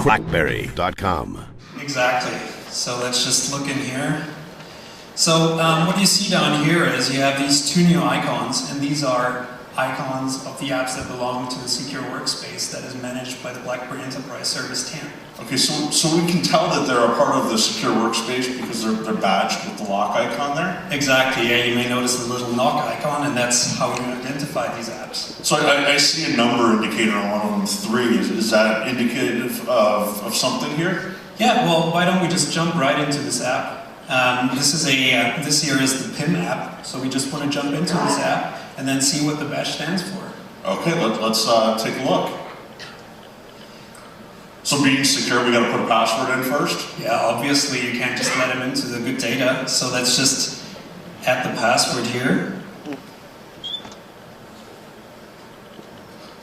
Blackberry.com. Exactly. So let's just look in here. So what you see down here is you have these two new icons, and these are icons of the apps that belong to the secure workspace that is managed by the Blackberry Enterprise Service 10. Okay, so we can tell that they're a part of the secure workspace because they're badged with the lock icon there? Exactly, yeah, you may notice the little knock icon, and that's how you identify these apps. So I see a number indicator on one of them, 3. Is that indicative of something here? Yeah, well, why don't we just jump right into this app? This here is the PIM app, so we just want to jump into this app and then see what the badge stands for. Okay, let's take a look. So being secure, we got to put a password in first? Yeah, obviously you can't just let them into the good data, so let's just add the password here.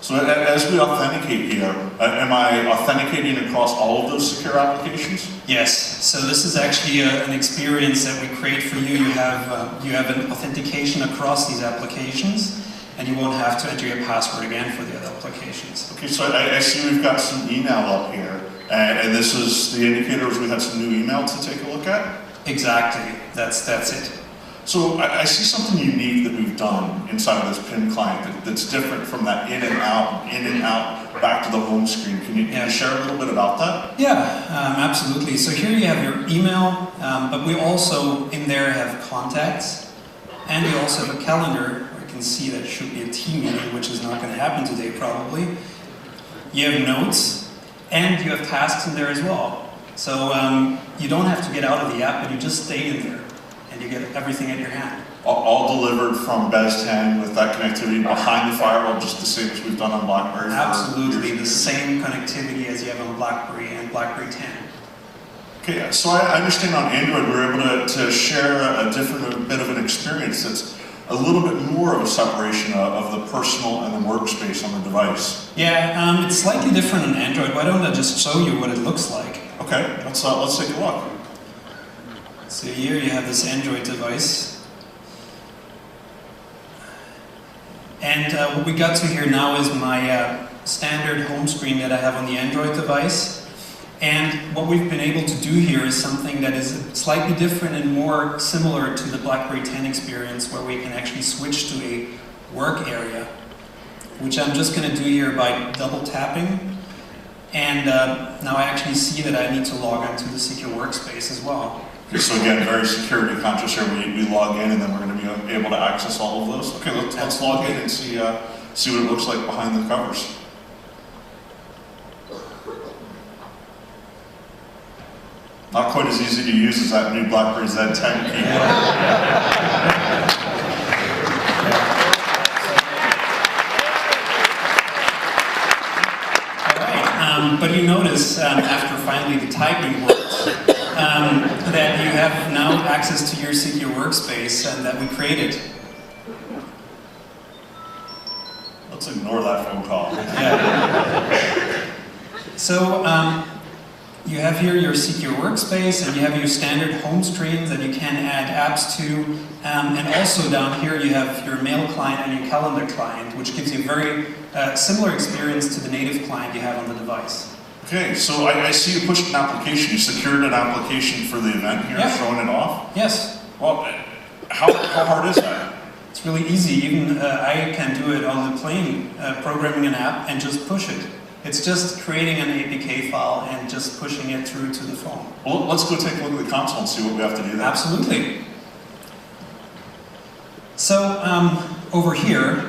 So as we authenticate here, am I authenticating across all of those secure applications? Yes. So this is actually an experience that we create for you. You have an authentication across these applications, and you won't have to enter your password again for the other applications. Okay. So I see we've got some email up here, and this is the indicators. We had some new email to take a look at. Exactly. That's it. So I see something unique that we've done inside of this PIM client that's different from that in and out, back to the home screen. Can you share a little bit about that? Yeah, absolutely. So here you have your email, but we also in there have contacts, and we also have a calendar where you can see that it should be a team meeting, which is not going to happen today probably. You have notes, and you have tasks in there as well. So you don't have to get out of the app, but you just stay in there. And you get everything at your hand. All delivered from BES 10 with that connectivity behind the firewall, just the same as we've done on Blackberry. Absolutely, the same connectivity as you have on Blackberry and Blackberry 10. Okay, so I understand on Android we're able to share a bit of an experience that's a little bit more of a separation of the personal and the workspace on the device. Yeah, it's slightly different on Android. Why don't I just show you what it looks like? Okay, let's take a look. So here you have this Android device. And what we got to here now is my standard home screen that I have on the Android device. And what we've been able to do here is something that is slightly different and more similar to the Blackberry 10 experience, where we can actually switch to a work area, which I'm just going to do here by double tapping. And now I actually see that I need to log into the secure workspace as well. Okay, so again, very security conscious here. We log in, and then we're going to be able to access all of those. Okay, let's log in and see what it looks like behind the covers. Not quite as easy to use as that new Blackberry Z10 keyboard. All right, but you notice after finally the typing works, that you have now access to your secure workspace and that we created. Let's ignore that phone call. Yeah. So you have here your secure workspace, and you have your standard home screens that you can add apps to, and also down here you have your mail client and your calendar client, which gives you a very similar experience to the native client you have on the device. Okay, so I see you pushed an application. You secured an application for the event here, showing it off? Yes. Well, how hard is that? It's really easy. Even I can do it on the plane, programming an app and just push it. It's just creating an APK file and just pushing it through to the phone. Well, let's go take a look at the console and see what we have to do there. Absolutely. So over here,